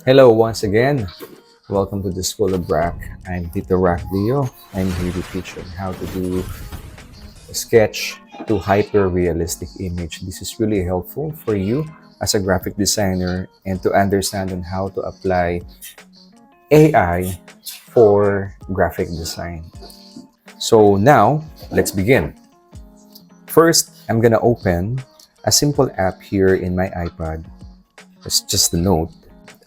Hello once again. Welcome to the School of Rack. I'm Tito Rack Leo. I'm here to teach you how to do a sketch to hyper-realistic image. This is really helpful for you as a graphic designer and to understand on how to apply AI for graphic design. So now, let's begin. First, I'm gonna open a simple app here in my iPad. It's just a note.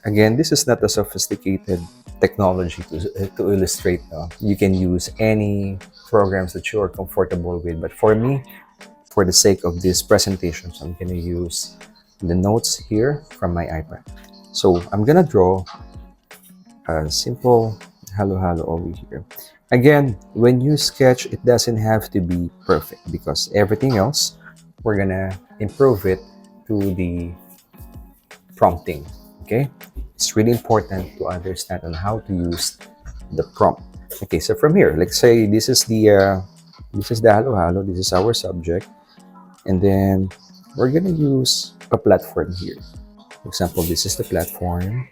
Again, this is not a sophisticated technology to illustrate. You can use any programs that you are comfortable with. But for me, for the sake of this presentation, so I'm going to use the notes here from my iPad. So I'm going to draw a simple halo over here. Again, when you sketch, it doesn't have to be perfect because everything else, we're going to improve it to the prompting. Okay, it's really important to understand on how to use the prompt. Okay, so from here, let's say this is the halo. This is our subject, and then we're gonna use a platform here. For example, this is the platform.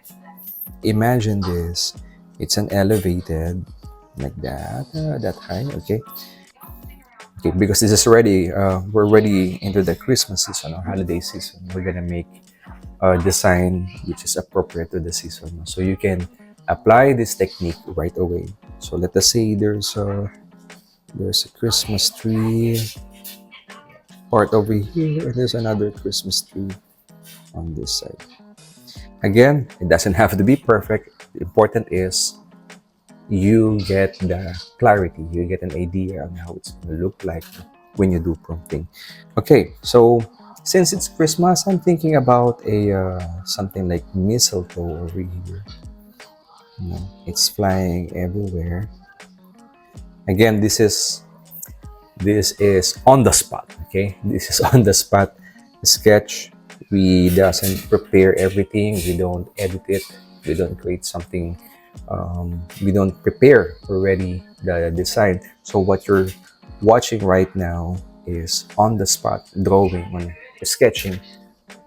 Imagine this. It's an elevated like that high. Okay. Okay, because this is already we're already into the Christmas season or holiday season. We're gonna make design which is appropriate to the season. So you can apply this technique right away. So let us say there's a Christmas tree part over here, and there's another Christmas tree on this side. Again, it doesn't have to be perfect. The important is you get the clarity, you get an idea on how it's going to look like when you do prompting. Okay, so since it's Christmas, I'm thinking about a something like mistletoe over here. It's flying everywhere. Again, this is on the spot. Okay, this is on the spot sketch. We doesn't prepare everything. We don't edit it. We don't create something. We don't prepare already the design. So what you're watching right now is on the spot drawing on sketching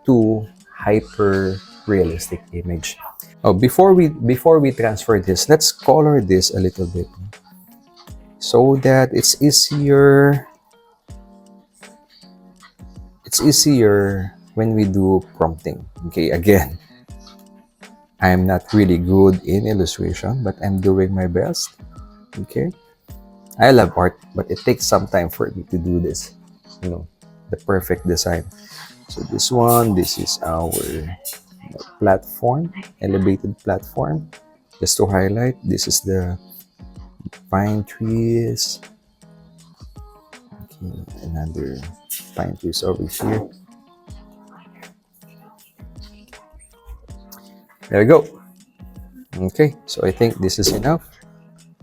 to hyper realistic image. Oh, before we transfer this, let's color this a little bit so that it's easier when we do prompting. Okay, again, I'm not really good in illustration, but I'm doing my best. Okay, I love art, but it takes some time for me to do this, the perfect design. So this is our platform, elevated platform. Just to highlight, this is the pine trees. Okay, another pine trees over here. There we go. Okay, so I think this is enough.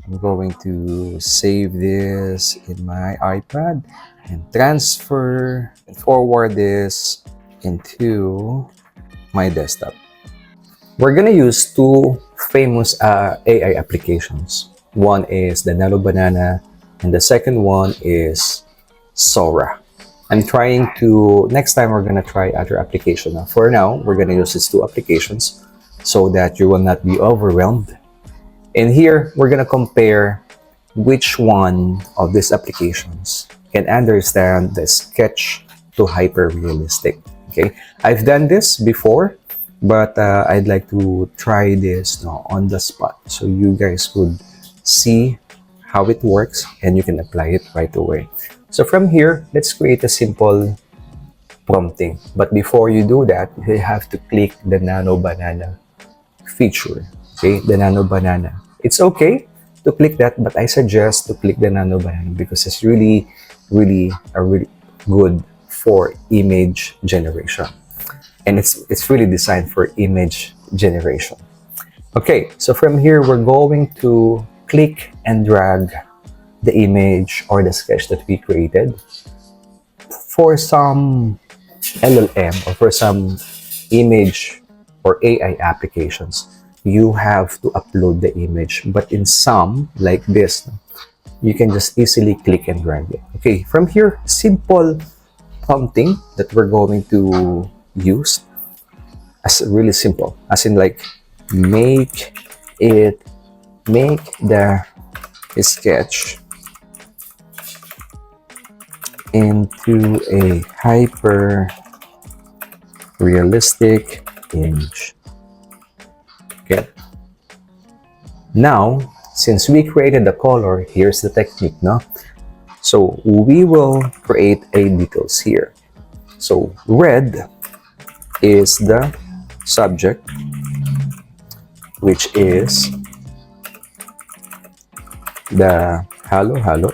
I'm going to save this in my iPad and transfer and forward this into my desktop. We're gonna use two famous AI applications. One is the Nano Banana and the second one is Sora. I'm trying to, next time we're gonna try other application. Now, for now, we're gonna use these two applications so that you will not be overwhelmed. And here, we're gonna compare which one of these applications can understand the sketch to hyper-realistic. Okay, I've done this before, but I'd like to try this now on the spot so you guys could see how it works and you can apply it right away. So from here, let's create a simple prompting. But before you do that, you have to click the Nano Banana feature. Okay, the Nano Banana. It's okay to click that, but I suggest to click the Nano Banana because it's really good for image generation. And it's really designed for image generation. Okay, so from here, we're going to click and drag the image or the sketch that we created. For some LLM or for some image or AI applications, you have to upload the image. But in some, like this, you can just easily click and drag it. Okay, from here, simple prompting that we're going to use as really simple, as in like make the sketch into a hyper realistic image. Okay. Now, since we created the color, here's the technique, no? So we will create a details here. So red is the subject, which is the halo.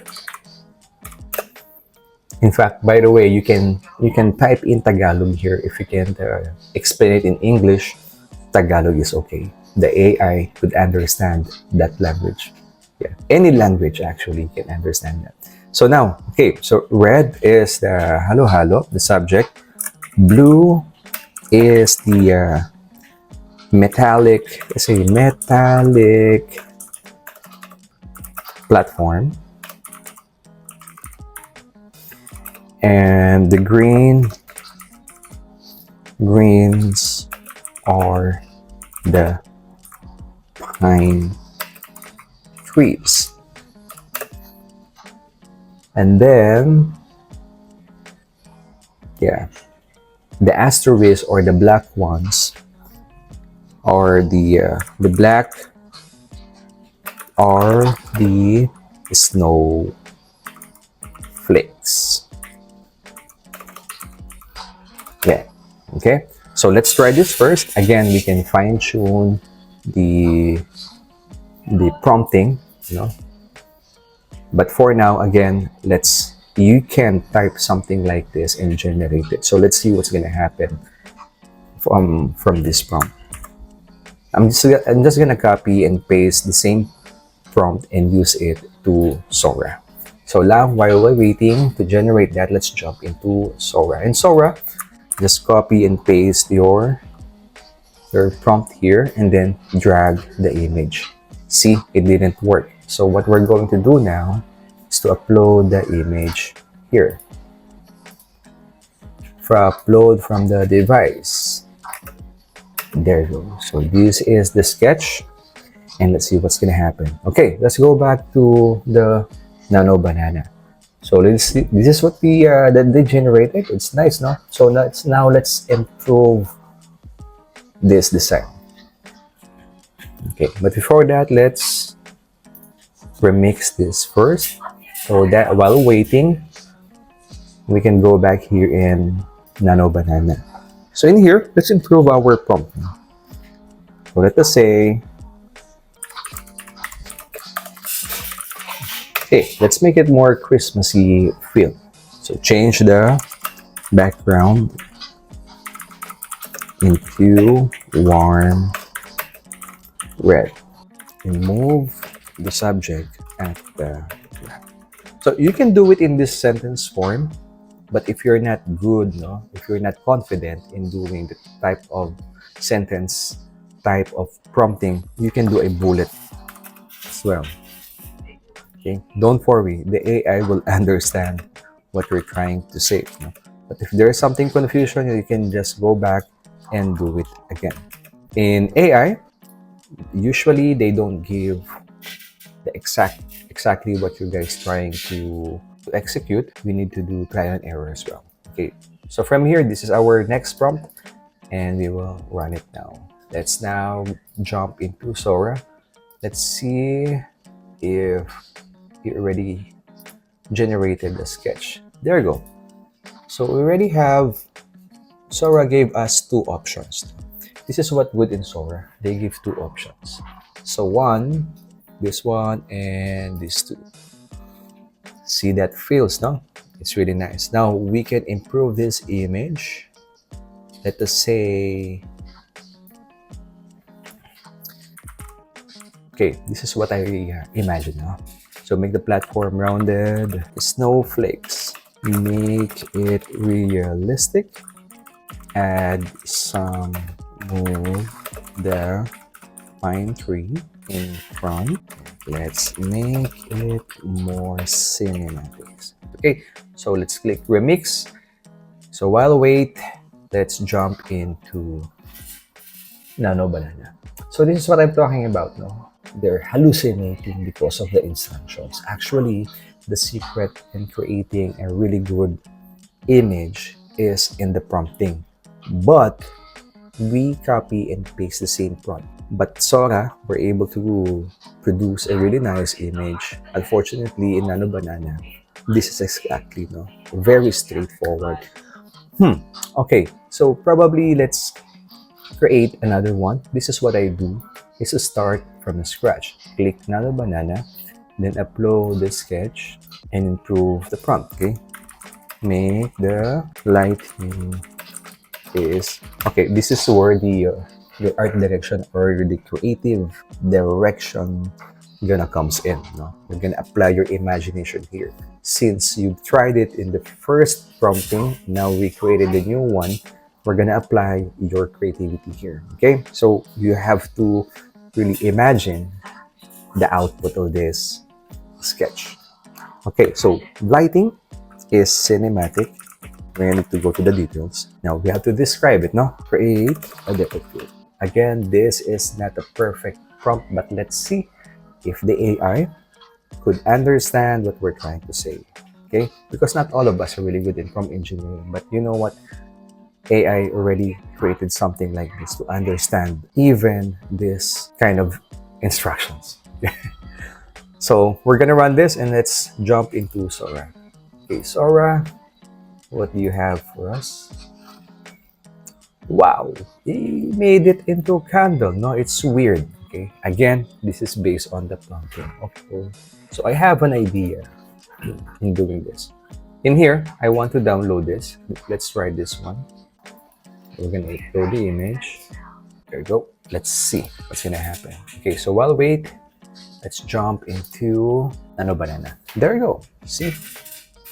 In fact, by the way, you can type in Tagalog here. If you can't explain it in English, Tagalog is okay. The AI could understand that language. Yeah, any language actually can understand that. So now, okay, so red is the halo, the subject. Blue is the metallic, let's say metallic platform. And the greens are the pine trees. And then, yeah, the asterisk or the black ones are the black are the snow flakes. Yeah. Okay. So let's try this first. Again, we can fine tune the prompting, you know. But for now, again, you can type something like this and generate it. So let's see what's gonna happen from this prompt. I'm just gonna copy and paste the same prompt and use it to Sora. So now, while we're waiting to generate that, let's jump into Sora. In Sora, just copy and paste your prompt here and then drag the image. See, it didn't work. So what we're going to do now is to upload the image here. Upload from the device. There you go. So this is the sketch and let's see what's gonna happen. Okay, let's go back to the Nano Banana. So let's see. This is what that they generated. It's nice, no? So now let's improve this design. Okay, but before that, let's remix this first. So that while waiting, we can go back here in Nano Banana. So in here, let's improve our prompt. So let us say, okay, let's make it more Christmassy feel. So change the background into warm red and move the subject at the left. So you can do it in this sentence form, but if you're not good, no, if you're not confident in doing the type of sentence, type of prompting, you can do a bullet as well. Okay, don't worry, the AI will understand what you're trying to say. No? But if there's something confusion, you can just go back and do it again. In AI, usually they don't give the exactly what you guys trying to execute. We need to do trial and error as well. Okay, so from here, this is our next prompt and we will run it now. Let's now jump into Sora. Let's see if it already generated the sketch. There you go. So we already have, Sora gave us two options. This is what good in Sora. They give two options. So one, this one, and this two. See, that feels, no? It's really nice. Now we can improve this image. Let us say, okay, this is what I imagine now. So make the platform rounded, snowflakes, make it realistic, add some, move the pine tree in front. Let's make it more cinematics. Okay, so let's click remix. So while wait, let's jump into Nano Banana. So this is what I'm talking about, no? They're hallucinating because of the instructions. Actually, the secret in creating a really good image is in the prompting. But we copy and paste the same prompt. But Sora were able to produce a really nice image. Unfortunately, in Nano Banana, this is exactly no very straightforward. Okay, so probably let's create another one. This is what I do, is to start from the scratch. Click Nano Banana, then upload the sketch and improve the prompt, okay? Make the lighting is, okay, this is where the art direction or the creative direction gonna comes in, no? You're gonna apply your imagination here. Since you tried it in the first prompting, now we created the new one, we're gonna apply your creativity here, okay? So you have to really imagine the output of this sketch. Okay, so lighting is cinematic. We need to go to the details. Now we have to describe it, no? Create a depth field. Again, this is not a perfect prompt, but let's see if the AI could understand what we're trying to say. Okay? Because not all of us are really good in prompt engineering, but you know what? AI already created something like this to understand even this kind of instructions. So we're gonna run this and let's jump into Sora. Okay, Sora, what do you have for us? Wow, he made it into a candle. No, it's weird. Okay, again, this is based on the prompting. Okay, so I have an idea in doing this. In here, I want to download this. Let's try this one. We're gonna upload the image. There we go. Let's see what's gonna happen. Okay, so while wait, let's jump into Nano Banana. There we go. See?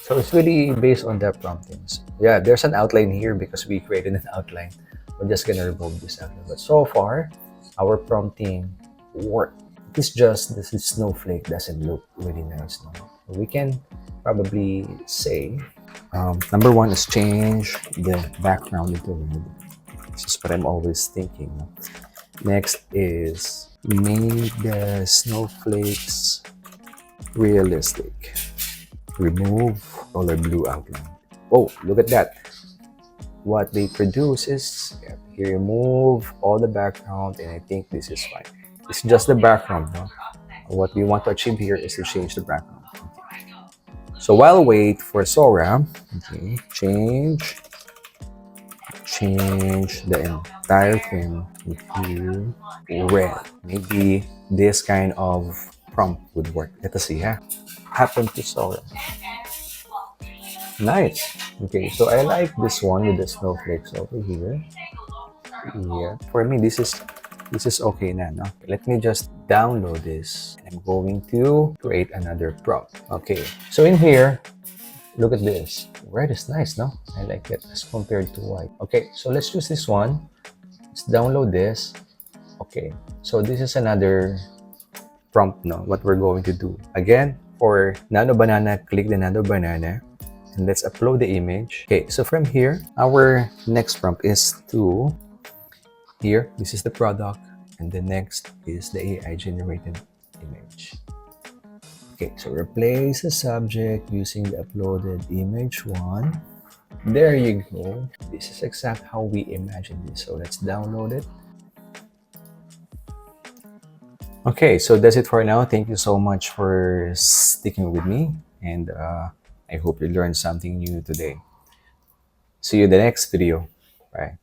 So it's really based on the promptings. Yeah, there's an outline here because we created an outline. We're just gonna remove this outline. But so far, our prompting worked. It's just this snowflake doesn't look really nice now. We can probably say, number one is change the background into red. This is what I'm always thinking. No? Next is make the snowflakes realistic. Remove color blue outline. Oh, look at that. What they produce is, he remove all the background and I think this is fine. It's just the background, no? What we want to achieve here is to change the background. So while wait for Sora, okay, change the entire thing into red. Maybe this kind of prompt would work. Let us see, ha? Happened to Sora. Nice. Okay, so I like this one with the snowflakes over here. Yeah, for me this is okay na, no? Let me just download this. I'm going to create another prompt. Okay, so in here, look at this. Red is nice, no? I like it as compared to white. Okay, so let's use this one. Let's download this. Okay, so this is another prompt, no? What we're going to do. Again, for Nano Banana, click the Nano Banana. And let's upload the image. Okay, so from here, our next prompt is to, here, this is the product, and the next is the AI generated image. Okay, so replace the subject using the uploaded image one. There you go. This is exactly how we imagine this. So let's download it. Okay, so that's it for now. Thank you so much for sticking with me, and I hope you learned something new today. See you in the next video. Bye.